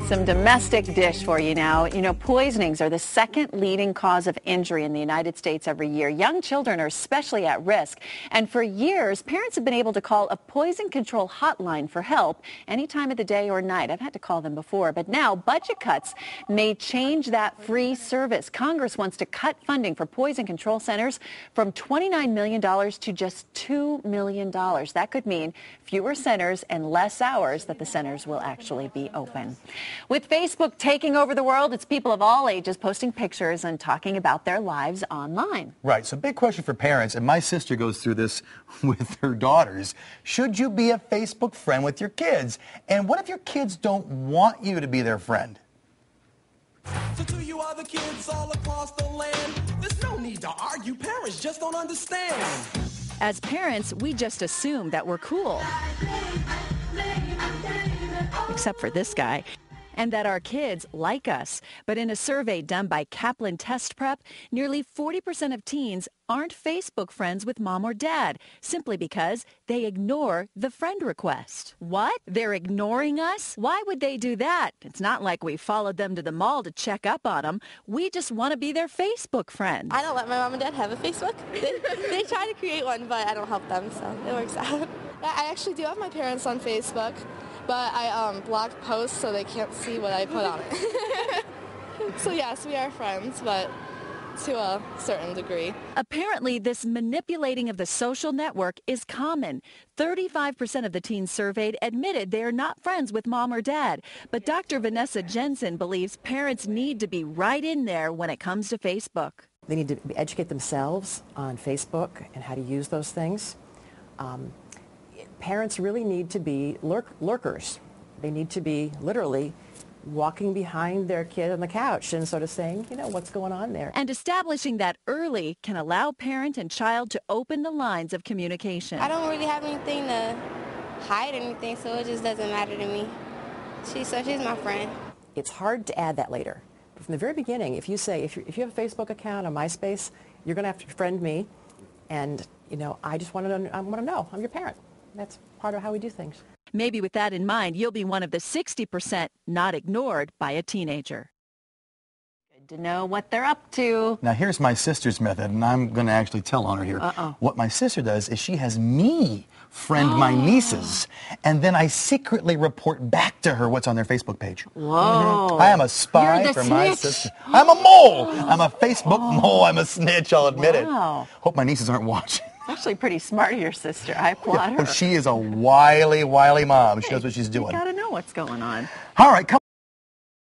Some domestic dish for you now. You know, poisonings are the second leading cause of injury in the United States every year. Young children are especially at risk. And for years, parents have been able to call a poison control hotline for help any time of the day or night. I've had to call them before, but now budget cuts may change that free service. Congress wants to cut funding for poison control centers from $29 million to just $2 million. That could mean fewer centers and less hours that the centers will actually be open. With Facebook taking over the world, it's people of all ages posting pictures and talking about their lives online. Right. So big question for parents, and my sister goes through this with her daughters. Should you be a Facebook friend with your kids? And what if your kids don't want you to be their friend? So to you other kids all across the land, there's no need to argue. Parents just don't understand. As parents, we just assume that we're cool. Except for this guy. And that our kids like us. But in a survey done by Kaplan Test Prep, nearly 40% of teens aren't Facebook friends with mom or dad, simply because they ignore the friend request. What? They're ignoring us? Why would they do that? It's not like we followed them to the mall to check up on them. We just want to be their Facebook friend. I don't let my mom and dad have a Facebook. They try to create one, but I don't help them, so it works out. I actually do have my parents on Facebook, but I block posts so they can't see what I put on it. So yes, we are friends, but to a certain degree. Apparently, this manipulating of the social network is common. 35% of the teens surveyed admitted they are not friends with mom or dad. But Dr. Vanessa Jensen believes parents need to be right in there when it comes to Facebook. They need to educate themselves on Facebook and how to use those things. Parents really need to be lurkers. They need to be literally walking behind their kid on the couch and sort of saying, you know, what's going on there. And establishing that early can allow parent and child to open the lines of communication. I don't really have anything to hide anything, so it just doesn't matter to me. She's my friend. It's hard to add that later. But from the very beginning, if you say, if you have a Facebook account on MySpace, you're going to have to friend me, and, you know, I want to know. I'm your parent. That's part of how we do things. Maybe with that in mind, you'll be one of the 60% not ignored by a teenager. Good to know what they're up to. Now, here's my sister's method, and I'm going to actually tell on her here. What my sister does is she has me friend my nieces, and then I secretly report back to her what's on their Facebook page. Whoa. I am a spy You're the for my snitch. sister. I'm a mole. I'm a Facebook mole. I'm a snitch, I'll admit it. Hope my nieces aren't watching. Actually pretty smart of your sister. I applaud her. Well, she is a wily, wily mom. She knows what she's doing. You got to know what's going on. All right, come